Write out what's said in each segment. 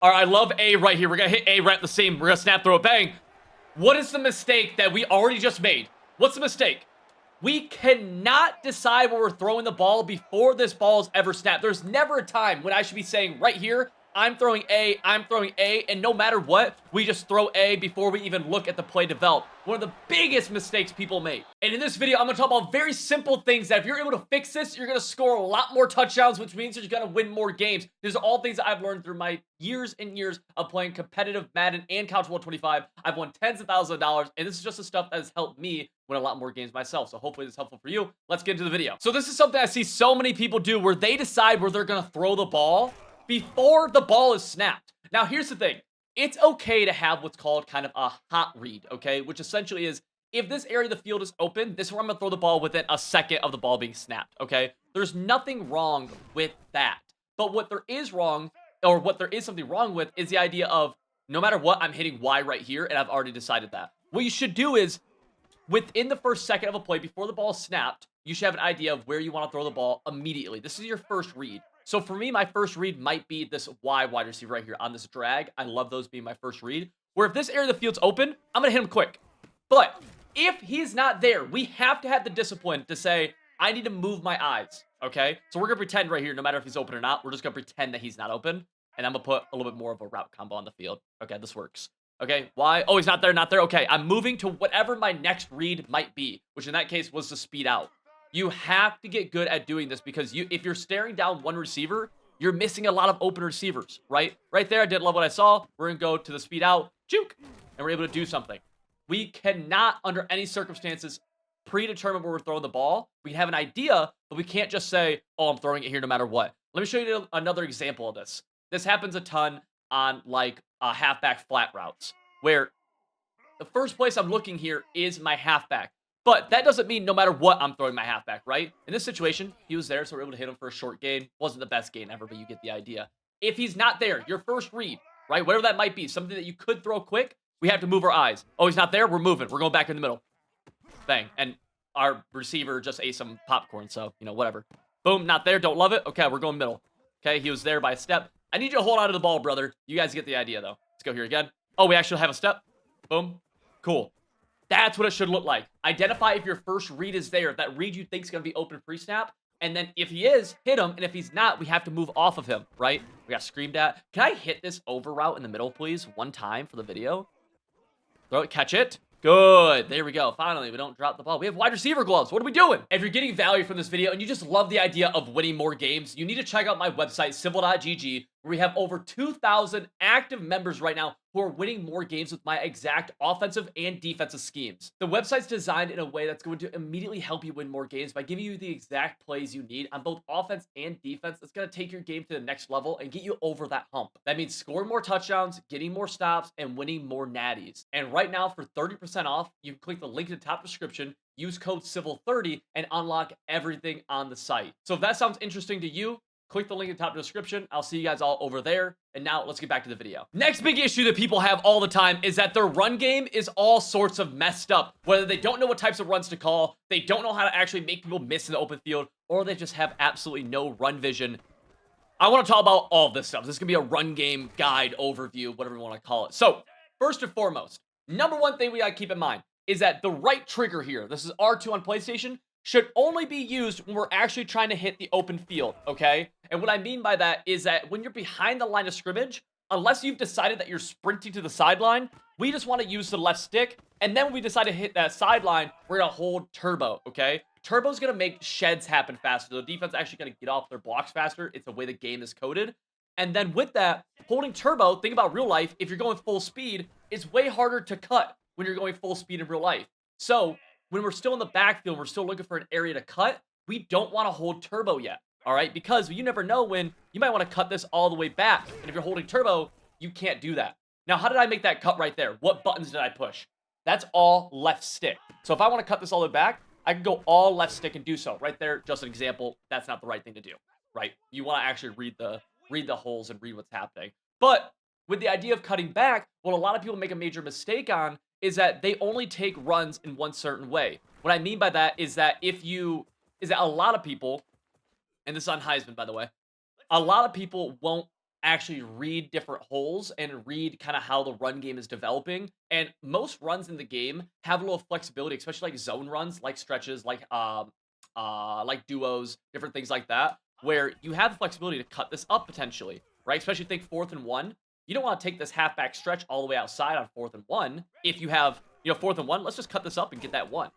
All right, I love A right here. We're going to hit A right at the seam. We're going to snap, throw it, bang. What is the mistake that we already just made? What's the mistake? We cannot decide where we're throwing the ball before this ball is ever snapped. There's never a time when I should be saying right here, I'm throwing A, and no matter what, we just throw A before we even look at the play develop. One of the biggest mistakes people make. And in this video, I'm going to talk about very simple things that if you're able to fix this, you're going to score a lot more touchdowns, which means you're going to win more games. These are all things that I've learned through my years and years of playing competitive Madden and Couch 125. I've won tens of thousands of dollars, and this is just the stuff that has helped me win a lot more games myself. So hopefully this is helpful for you. Let's get into the video. So this is something I see so many people do where they decide where they're going to throw the ball before the ball is snapped. Now, here's the thing. It's okay to have what's called kind of a hot read, okay? Which essentially is, if this area of the field is open, this is where I'm going to throw the ball within a second of the ball being snapped, okay? There's nothing wrong with that. But what there is wrong, or what there is something wrong with, is the idea of, no matter what, I'm hitting Y right here, and I've already decided that. What you should do is, within the first second of a play, before the ball is snapped, you should have an idea of where you want to throw the ball immediately. This is your first read. So for me, my first read might be this Y wide receiver right here on this drag. I love those being my first read. Where if this area of the field's open, I'm going to hit him quick. But if he's not there, we have to have the discipline to say, I need to move my eyes, okay? So we're going to pretend right here, no matter if he's open or not, we're just going to pretend that he's not open. And I'm going to put a little bit more of a route combo on the field. Okay, this works. Okay, why? Oh, he's not there, not there. Okay, I'm moving to whatever my next read might be, which in that case was the speed out. You have to get good at doing this because if you're staring down one receiver, you're missing a lot of open receivers, right? Right there, I didn't love what I saw. We're going to go to the speed out, juke, and we're able to do something. We cannot, under any circumstances, predetermine where we're throwing the ball. We have an idea, but we can't just say, oh, I'm throwing it here no matter what. Let me show you another example of this. This happens a ton on, like, halfback flat routes, where the first place I'm looking here is my halfback. But that doesn't mean no matter what I'm throwing my halfback, right? In this situation, he was there, so we're able to hit him for a short gain. Wasn't the best gain ever, but you get the idea. If he's not there, your first read, right? Whatever that might be, something that you could throw quick, we have to move our eyes. Oh, he's not there? We're moving. We're going back in the middle. Bang. And our receiver just ate some popcorn, so, you know, whatever. Boom, not there. Don't love it. Okay, we're going middle. Okay, he was there by a step. I need you to hold on to the ball, brother. You guys get the idea, though. Let's go here again. Oh, we actually have a step. Boom. Cool. That's what it should look like. Identify if your first read is there, if that read you think is going to be open pre-snap, and then if he is, hit him, and if he's not, we have to move off of him, right? We got screamed at. Can I hit this over route in the middle, please? One time for the video. Throw it, catch it. Good. There we go. Finally, we don't drop the ball. We have wide receiver gloves. What are we doing? If you're getting value from this video and you just love the idea of winning more games, you need to check out my website, civil.gg, where we have over 2,000 active members right now who are winning more games with my exact offensive and defensive schemes. The website's designed in a way that's going to immediately help you win more games by giving you the exact plays you need on both offense and defense. That's going to take your game to the next level and get you over that hump. That means scoring more touchdowns, getting more stops, and winning more natties. And right now, for 30% off, you can click the link in the top description, use code CIVIL30, and unlock everything on the site. So if that sounds interesting to you, click the link in the top description. I'll see you guys all over there. And now let's get back to the video. Next big issue that people have all the time is that their run game is all sorts of messed up. Whether they don't know what types of runs to call, they don't know how to actually make people miss in the open field, or they just have absolutely no run vision. I want to talk about all of this stuff. This is going to be a run game guide overview, whatever you want to call it. So first and foremost, number one thing we got to keep in mind is that the right trigger here, this is R2 on PlayStation, should only be used when we're actually trying to hit the open field, okay? And what I mean by that is that when you're behind the line of scrimmage, unless you've decided that you're sprinting to the sideline, we just want to use the left stick, and then when we decide to hit that sideline, we're going to hold turbo, okay? Turbo's going to make sheds happen faster. The defense is actually going to get off their blocks faster. It's the way the game is coded. And then with that, holding turbo, think about real life, if you're going full speed, it's way harder to cut when you're going full speed in real life. So when we're still in the backfield, we're still looking for an area to cut, we don't want to hold turbo yet, all right? Because you never know when you might want to cut this all the way back. And if you're holding turbo, you can't do that. Now, how did I make that cut right there? What buttons did I push? That's all left stick. So if I want to cut this all the way back, I can go all left stick and do so. Right there, just an example. That's not the right thing to do, right? You want to actually read the holes and read what's happening. But with the idea of cutting back, what a lot of people make a major mistake on is that they only take runs in one certain way. What I mean by that is that a lot of people, and this is on Heisman, by the way, a lot of people won't actually read different holes and read kind of how the run game is developing. And most runs in the game have a little flexibility, especially like zone runs, like stretches, like duos, different things like that, where you have the flexibility to cut this up potentially, right? Especially think 4th and 1. You don't want to take this halfback stretch all the way outside on 4th and 1. If you have, 4th and 1, let's just cut this up and get that one,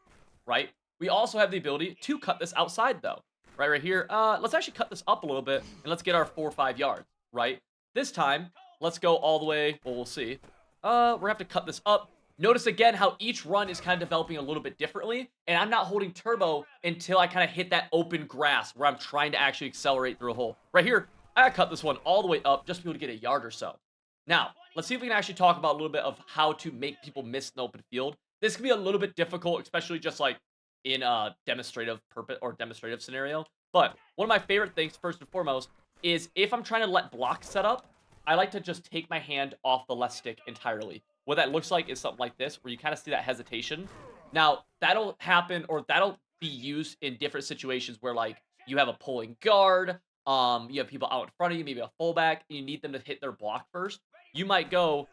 right? We also have the ability to cut this outside though, right here. Let's actually cut this up a little bit and let's get our 4 or 5 yards, right? This time, let's go all the way. Well, we'll see. We're gonna have to cut this up. Notice again how each run is kind of developing a little bit differently, and I'm not holding turbo until I kind of hit that open grass where I'm trying to actually accelerate through a hole. Right here, I cut this one all the way up just to be able to get a yard or so. Now, let's see if we can actually talk about a little bit of how to make people miss an open field. This can be a little bit difficult, especially just like in a demonstrative purpose or demonstrative scenario. But one of my favorite things, first and foremost, is if I'm trying to let blocks set up, I like to just take my hand off the left stick entirely. What that looks like is something like this, where you kind of see that hesitation. Now, that'll happen, or that'll be used in different situations where, like, you have a pulling guard, you have people out in front of you, maybe a fullback, and you need them to hit their block first. You might go,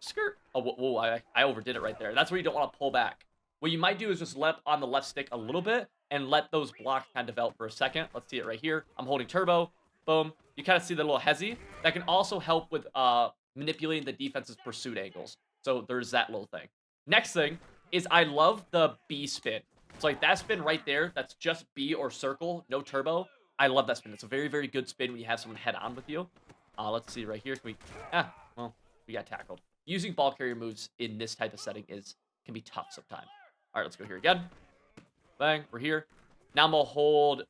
skirt. Oh, whoa, I overdid it right there. That's where you don't want to pull back. What you might do is just let on the left stick a little bit and let those blocks kind of develop for a second. Let's see it right here. I'm holding turbo. Boom. You kind of see the little hezzy. That can also help with manipulating the defense's pursuit angles. So there's that little thing. Next thing is I love the B spin. So like that spin right there, that's just B or circle, no turbo. I love that spin. It's a very, very good spin when you have someone head on with you. Let's see right here. We got tackled. Using ball carrier moves in this type of setting can be tough sometimes. All right, let's go here again. Bang, we're here. Now I'm gonna hold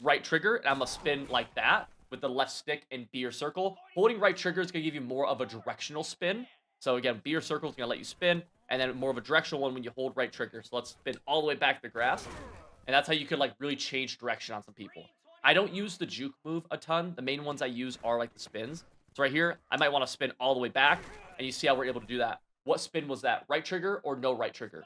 right trigger and I'm gonna spin like that with the left stick and B or circle. Holding right trigger is gonna give you more of a directional spin. So again, B or circle is gonna let you spin, and then more of a directional one when you hold right trigger. So let's spin all the way back to the grass. And that's how you could like really change direction on some people. I don't use the juke move a ton. The main ones I use are like the spins. So right here, I might want to spin all the way back, and you see how we're able to do that. What spin was that? Right trigger or no right trigger?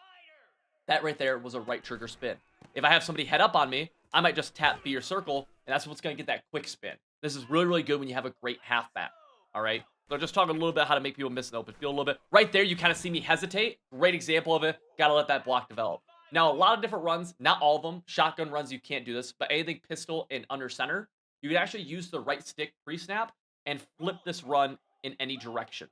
That right there was a right trigger spin. If I have somebody head up on me, I might just tap B or circle, and that's what's going to get that quick spin. This is really, really good when you have a great halfback, all right? So just talking a little bit how to make people miss an open field a little bit. Right there, you kind of see me hesitate. Great example of it. Got to let that block develop. Now, a lot of different runs, not all of them. Shotgun runs, you can't do this, but anything pistol and under center, you can actually use the right stick pre-snap and flip this run in any direction,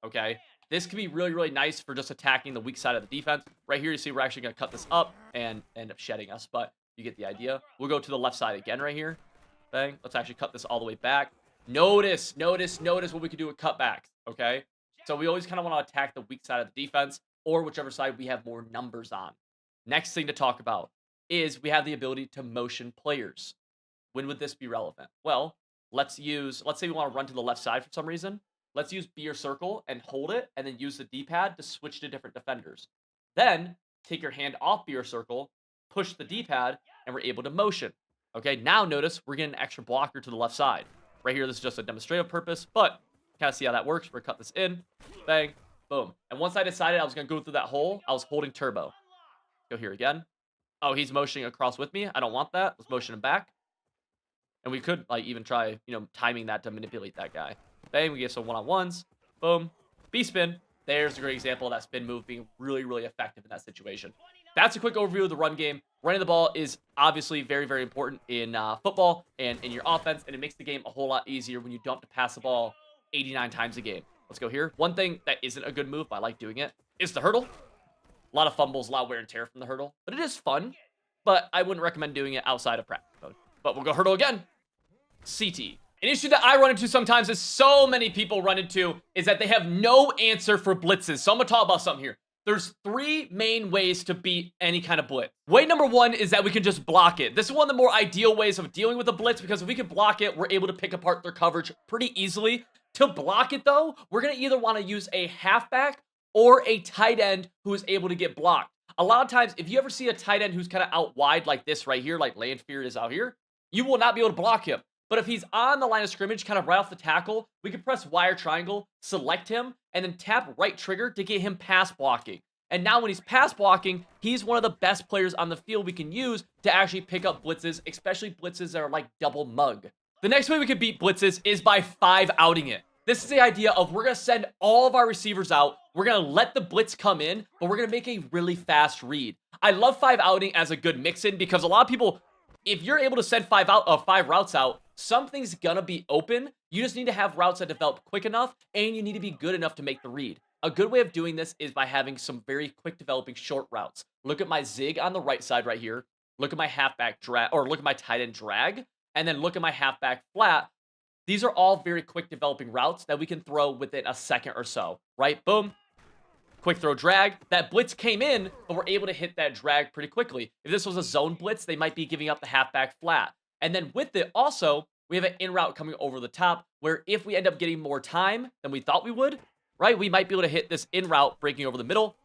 okay? This can be really, really nice for just attacking the weak side of the defense. Right here, you see we're actually going to cut this up and end up shedding us, but you get the idea. We'll go to the left side again right here. Bang. Let's actually cut this all the way back. Notice what we can do with cutbacks, okay? So we always kind of want to attack the weak side of the defense or whichever side we have more numbers on. Next thing to talk about is we have the ability to motion players. When would this be relevant? Well, let's say we want to run to the left side for some reason. Let's use B or circle and hold it, and then use the D-pad to switch to different defenders. Then, take your hand off B or circle, push the D-pad, and we're able to motion. Okay, now notice we're getting an extra blocker to the left side. Right here, this is just a demonstrative purpose, but kind of see how that works. We're gonna cut this in, bang, boom. And once I decided I was gonna go through that hole, I was holding turbo. Go here again. Oh, he's motioning across with me. I don't want that. Let's motion him back. And we could like even try, timing that to manipulate that guy. Bang, we get some one-on-ones. Boom. B-spin. There's a great example of that spin move being really, really effective in that situation. That's a quick overview of the run game. Running the ball is obviously very, very important in football and in your offense, and it makes the game a whole lot easier when you don't have to pass the ball 89 times a game. Let's go here. One thing that isn't a good move, but I like doing it, is the hurdle. A lot of fumbles, a lot of wear and tear from the hurdle, but it is fun, but I wouldn't recommend doing it outside of practice mode. But we'll go hurdle again. CT. An issue that I run into sometimes, is so many people run into, is that they have no answer for blitzes. So I'm gonna talk about something here. There's 3 main ways to beat any kind of blitz. Way number 1 is that we can just block it. This is one of the more ideal ways of dealing with a blitz, because if we can block it, we're able to pick apart their coverage pretty easily. To block it though, we're gonna either wanna use a halfback or a tight end who is able to get blocked. A lot of times, if you ever see a tight end who's kind of out wide like this right here, like Landfear is out here, you will not be able to block him. But if he's on the line of scrimmage, kind of right off the tackle, we can press Y or triangle, select him, and then tap right trigger to get him pass blocking. And now when he's pass blocking, he's one of the best players on the field we can use to actually pick up blitzes, especially blitzes that are like double mug. The next way we can beat blitzes is by 5-outing it. This is the idea of we're going to send all of our receivers out. We're going to let the blitz come in, but we're going to make a really fast read. I love 5-outing as a good mix-in because a lot of people, if you're able to send 5 routes out, something's going to be open. You just need to have routes that develop quick enough, and you need to be good enough to make the read. A good way of doing this is by having some very quick developing short routes. Look at my zig on the right side right here. Look at my halfback drag, or look at my tight end drag, and then look at my halfback flat. These are all very quick developing routes that we can throw within a second or so, right? Boom. Quick throw drag. That blitz came in, but we're able to hit that drag pretty quickly. If this was a zone blitz, they might be giving up the halfback flat. And then with it also, we have an in route coming over the top where if we end up getting more time than we thought we would, right? We might be able to hit this in route breaking over the middle.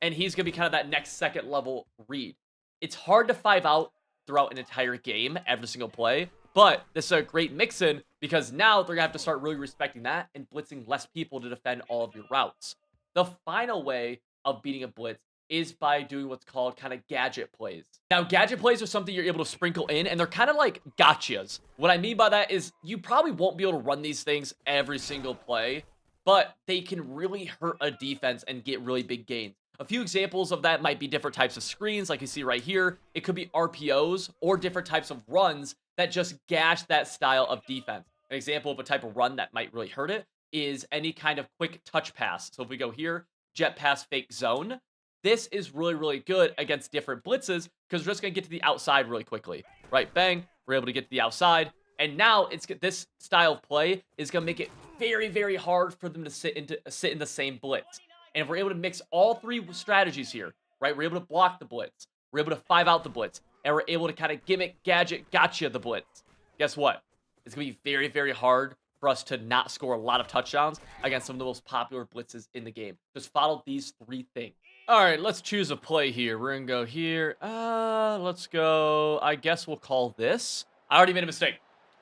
And he's going to be kind of that next second level read. It's hard to 5-out throughout an entire game, every single play. But this is a great mix-in because now they're going to have to start really respecting that and blitzing less people to defend all of your routes. The final way of beating a blitz is by doing what's called kind of gadget plays. Now, gadget plays are something you're able to sprinkle in, and they're kind of like gotchas. What I mean by that is you probably won't be able to run these things every single play, but they can really hurt a defense and get really big gains. A few examples of that might be different types of screens, like you see right here. It could be RPOs or different types of runs that just gash that style of defense. An example of a type of run that might really hurt it is any kind of quick touch pass. So if we go here, jet pass fake zone, this is really, really good against different blitzes because we're just going to get to the outside really quickly, right? Bang, we're able to get to the outside. And now this style of play is going to make it very, very hard for them to sit in the same blitz. And if we're able to mix all three strategies here, right? We're able to block the blitz, we're able to 5-out the blitz, and we're able to kind of gimmick, gadget, gotcha the blitz. Guess what? It's going to be very, very hard for us to not score a lot of touchdowns against some of the most popular blitzes in the game. Just follow these three things. All right, let's choose a play here. We're going to go here. Let's go. I guess we'll call this. I already made a mistake.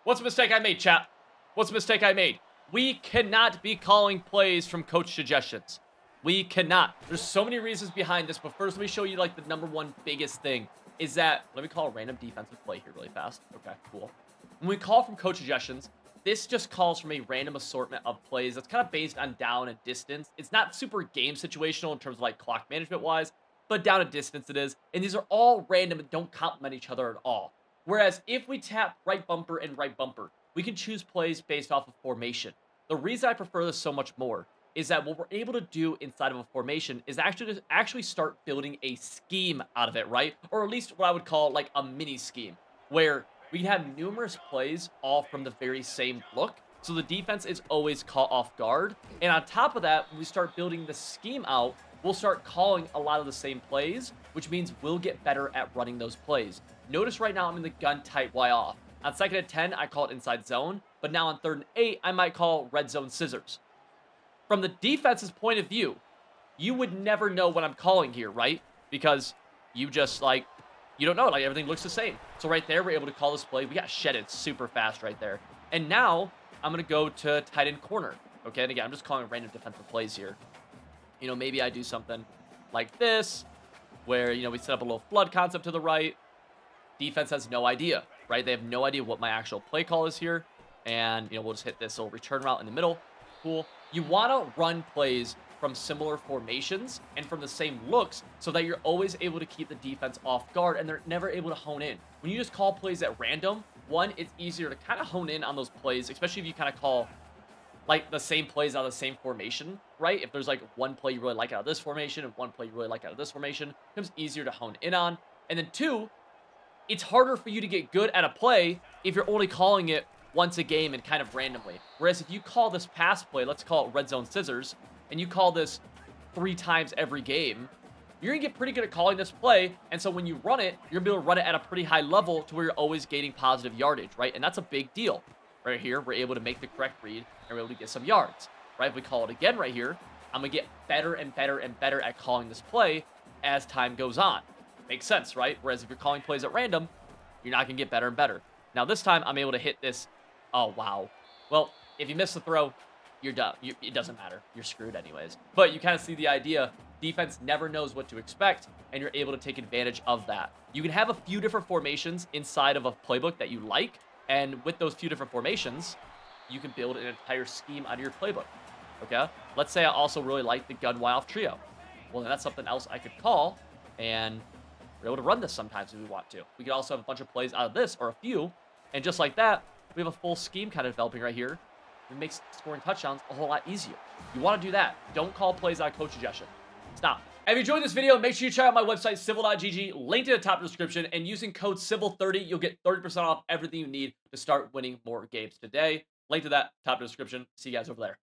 What's the mistake I made, chat? What's the mistake I made? We cannot be calling plays from coach suggestions. We cannot. There's so many reasons behind this, but first let me show you like the number one biggest thing is that, let me call a random defensive play here really fast. Okay, cool. When we call from coach suggestions, this just calls from a random assortment of plays that's kind of based on down and distance. It's not super game situational in terms of like clock management wise, but down and distance it is. And these are all random and don't complement each other at all. Whereas if we tap right bumper and right bumper, we can choose plays based off of formation. The reason I prefer this so much more is that what we're able to do inside of a formation is actually start building a scheme out of it, right? Or at least what I would call like a mini scheme, where we have numerous plays all from the very same look. So the defense is always caught off guard. And on top of that, when we start building the scheme out, we'll start calling a lot of the same plays, which means we'll get better at running those plays. Notice right now I'm in the gun tight Y off. On 2nd and 10, I call it inside zone. But now on 3rd and 8, I might call red zone scissors. From the defense's point of view, you would never know what I'm calling here, right? Because you just like, you don't know, like everything looks the same. So right there, we're able to call this play. We got shedded super fast right there. And now I'm going to go to tight end corner. Okay, and again, I'm just calling random defensive plays here. You know, maybe I do something like this, where, you know, we set up a little flood concept to the right. Defense has no idea, right? They have no idea what my actual play call is here. And, you know, we'll just hit this little return route in the middle. Cool. You want to run plays from similar formations and from the same looks so that you're always able to keep the defense off guard and they're never able to hone in. When you just call plays at random, one, it's easier to kind of hone in on those plays, especially if you kind of call like the same plays out of the same formation, right? If there's like one play you really like out of this formation and one play you really like out of this formation, it becomes easier to hone in on. And then two, it's harder for you to get good at a play if you're only calling it once a game and kind of randomly. Whereas if you call this pass play, let's call it red zone scissors, and you call this 3 times every game, you're going to get pretty good at calling this play. And so when you run it, you're going to be able to run it at a pretty high level to where you're always gaining positive yardage, right? And that's a big deal. Right here, we're able to make the correct read and we're able to get some yards, right? If we call it again right here, I'm going to get better and better and better at calling this play as time goes on. Makes sense, right? Whereas if you're calling plays at random, you're not going to get better and better. Now this time, I'm able to hit this. Oh, wow. Well, if you miss the throw, you're done. It doesn't matter. You're screwed anyways. But you kind of see the idea. Defense never knows what to expect, and you're able to take advantage of that. You can have a few different formations inside of a playbook that you like, And with those few different formations, you can build an entire scheme out of your playbook. Okay? Let's say I also really like the gun Y-off trio. Well, then that's something else I could call, and we're able to run this sometimes if we want to. We could also have a bunch of plays out of this, or a few, and just like that, we have a full scheme kind of developing right here. It makes scoring touchdowns a whole lot easier. You want to do that. Don't call plays out of coach suggestion. Stop. If you enjoyed this video, make sure you check out my website, civil.gg, linked in the top of the description, and using code CIVIL30, you'll get 30% off everything you need to start winning more games today. Link to that, top of the description. See you guys over there.